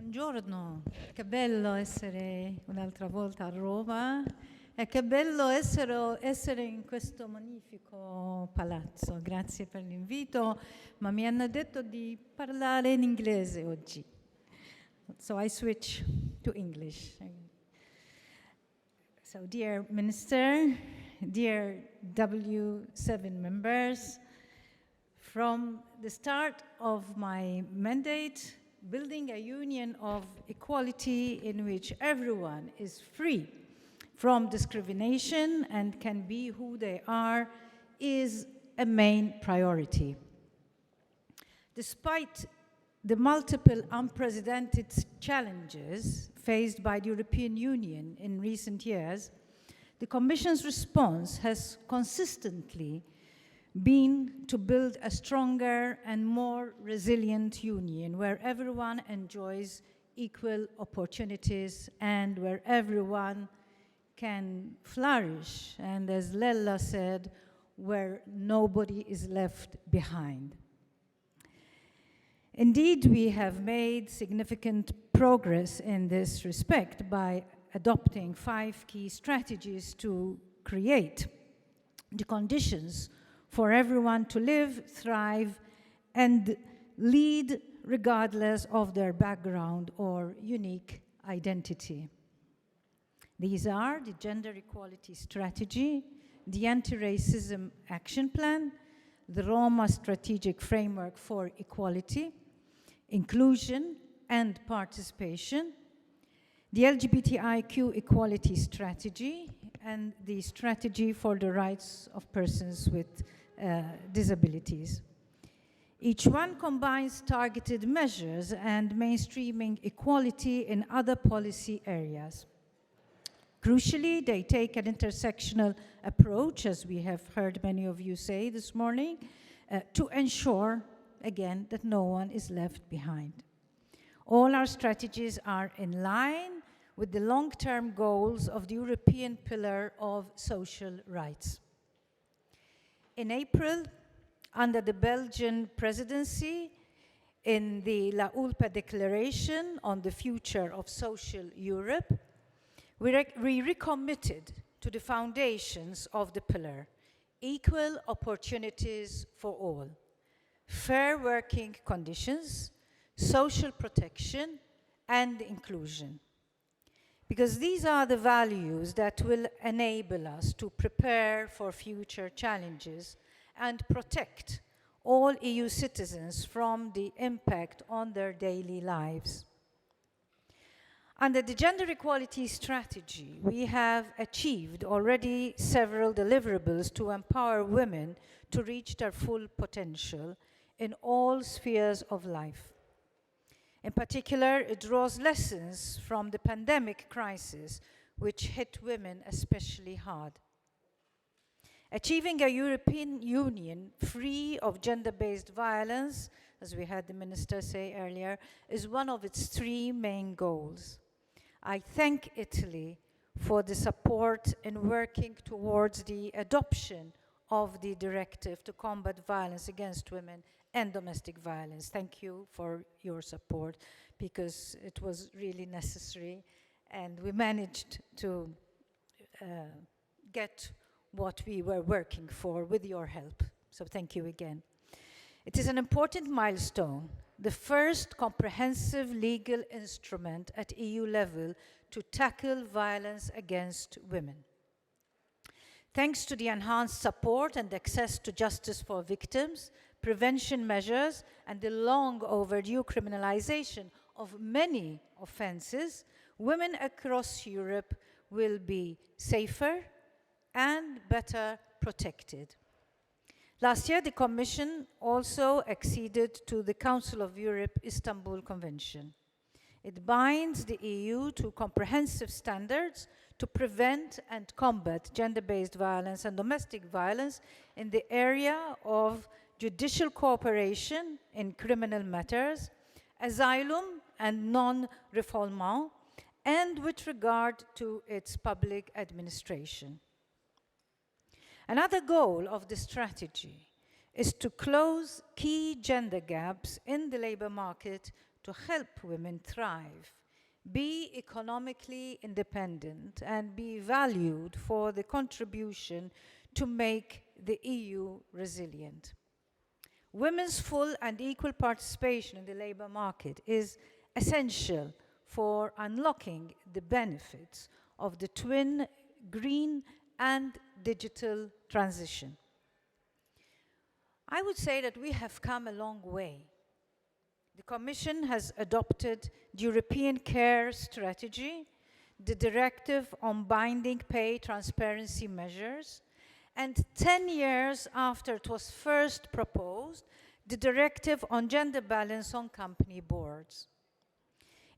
Buongiorno, che bello essere un'altra volta a Roma e che bello essere in questo magnifico palazzo. Grazie per l'invito, ma mi hanno detto di parlare in inglese oggi. So I switch to English. So dear Minister, dear W7 members, from the start of my mandate, building a union of equality in which everyone is free from discrimination and can be who they are is a main priority. Despite the multiple unprecedented challenges faced by the European Union in recent years, the Commission's response has consistently been to build a stronger and more resilient union where everyone enjoys equal opportunities and where everyone can flourish, and as Lella said, where nobody is left behind. Indeed, we have made significant progress in this respect by adopting 5 key strategies to create the conditions for everyone to live, thrive, and lead regardless of their background or unique identity. These are the Gender Equality Strategy, the Anti-Racism Action Plan, the Roma Strategic Framework for Equality, Inclusion and Participation, the LGBTIQ Equality Strategy, and the Strategy for the Rights of Persons with Disabilities. Each one combines targeted measures and mainstreaming equality in other policy areas. Crucially, they take an intersectional approach, as we have heard many of you say this morning, to ensure, again, that no one is left behind. All our strategies are in line with the long-term goals of the European Pillar of Social Rights. In April, under the Belgian presidency, in the La Hulpe Declaration on the Future of Social Europe, we recommitted to the foundations of the pillar: equal opportunities for all, fair working conditions, social protection, and inclusion. Because these are the values that will enable us to prepare for future challenges and protect all EU citizens from the impact on their daily lives. Under the Gender Equality Strategy, we have achieved already several deliverables to empower women to reach their full potential in all spheres of life. In particular, it draws lessons from the pandemic crisis, which hit women especially hard. Achieving a European Union free of gender-based violence, as we had the Minister say earlier, is one of its 3 main goals. I thank Italy for the support in working towards the adoption of the directive to combat violence against women and domestic violence. Thank you for your support, because it was really necessary, and we managed to get what we were working for with your help. So thank you again. It is an important milestone, the first comprehensive legal instrument at EU level to tackle violence against women. Thanks to the enhanced support and access to justice for victims, prevention measures, and the long overdue criminalization of many offenses, women across Europe will be safer and better protected. Last year, the Commission also acceded to the Council of Europe Istanbul Convention. It binds the EU to comprehensive standards to prevent and combat gender-based violence and domestic violence in the area of judicial cooperation in criminal matters, asylum and non-refoulement, and with regard to its public administration. Another goal of the strategy is to close key gender gaps in the labor market to to help women thrive, be economically independent, and be valued for the contribution to make the EU resilient. Women's full and equal participation in the labor market is essential for unlocking the benefits of the twin green and digital transition. I would say that we have come a long way. The Commission has adopted the European Care Strategy, the Directive on Binding Pay Transparency Measures, and 10 years after it was first proposed, the Directive on Gender Balance on Company Boards.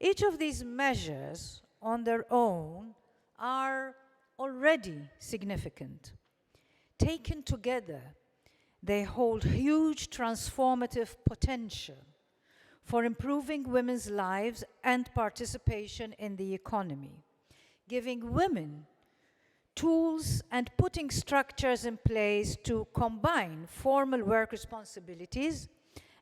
Each of these measures on their own are already significant. Taken together, they hold huge transformative potential for improving women's lives and participation in the economy, giving women tools and putting structures in place to combine formal work responsibilities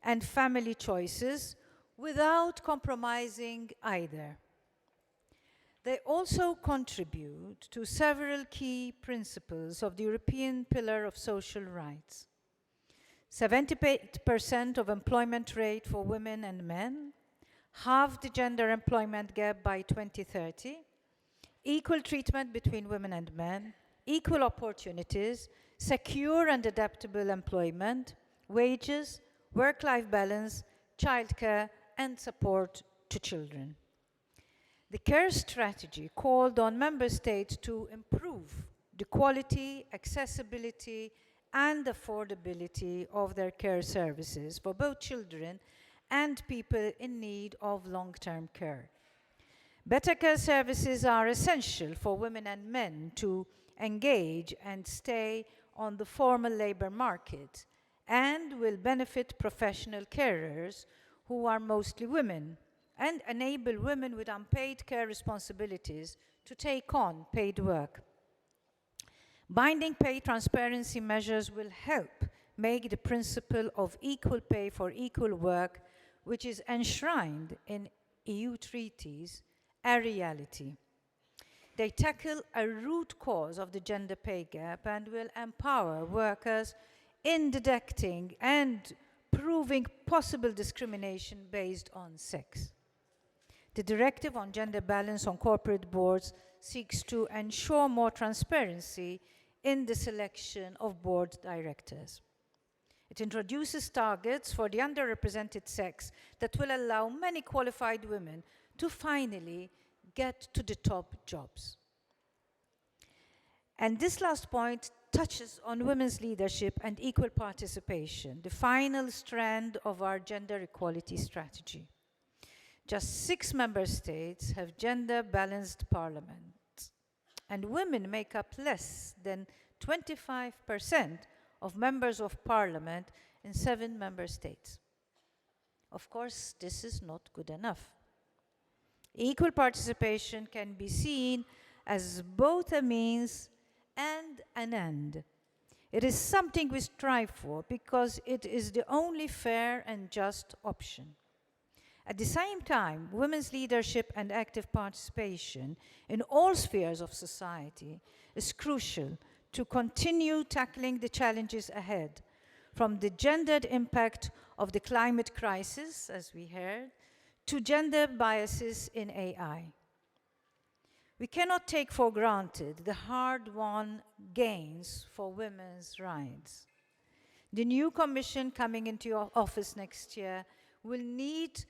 and family choices without compromising either. They also contribute to several key principles of the European Pillar of Social Rights. 78% of employment rate for women and men, halve the gender employment gap by 2030, equal treatment between women and men, equal opportunities, secure and adaptable employment, wages, work-life balance, childcare, and support to children. The care strategy called on member states to improve the quality, accessibility, and affordability of their care services for both children and people in need of long-term care. Better care services are essential for women and men to engage and stay on the formal labor market and will benefit professional carers who are mostly women and enable women with unpaid care responsibilities to take on paid work. Binding pay transparency measures will help make the principle of equal pay for equal work, which is enshrined in EU treaties, a reality. They tackle a root cause of the gender pay gap and will empower workers in detecting and proving possible discrimination based on sex. The Directive on Gender Balance on Corporate Boards seeks to ensure more transparency in the selection of board directors. It introduces targets for the underrepresented sex that will allow many qualified women to finally get to the top jobs. And this last point touches on women's leadership and equal participation, the final strand of our gender equality strategy. Just 6 member states have gender-balanced parliaments, and women make up less than 25% of members of parliament in 7 member states. Of course, this is not good enough. Equal participation can be seen as both a means and an end. It is something we strive for because it is the only fair and just option. At the same time, women's leadership and active participation in all spheres of society is crucial to continue tackling the challenges ahead, from the gendered impact of the climate crisis, as we heard, to gender biases in AI. We cannot take for granted the hard-won gains for women's rights. The new Commission coming into office next year will need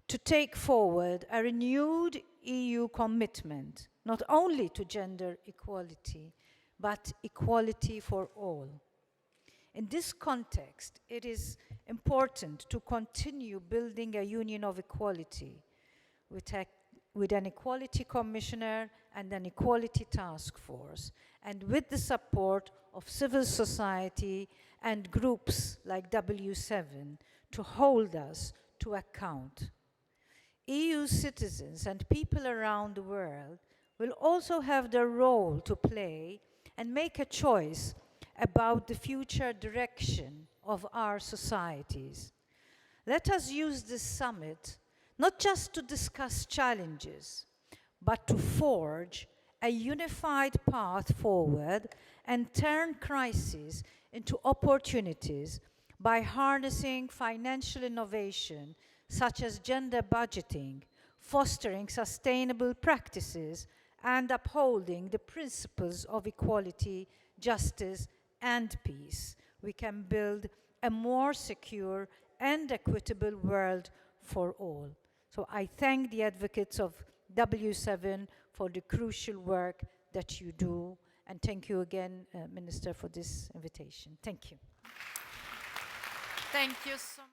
to take forward a renewed EU commitment, not only to gender equality, but equality for all. In this context, it is important to continue building a union of equality with an equality commissioner and an equality task force, and with the support of civil society and groups like W7 to hold us to account. EU citizens and people around the world will also have their role to play and make a choice about the future direction of our societies. Let us use this summit not just to discuss challenges, but to forge a unified path forward and turn crises into opportunities by harnessing financial innovation such as gender budgeting, fostering sustainable practices, and upholding the principles of equality, justice, and peace. We can build a more secure and equitable world for all. So I thank the advocates of W7 for the crucial work that you do, and thank you again, Minister, for this invitation. Thank you. Thank you so much.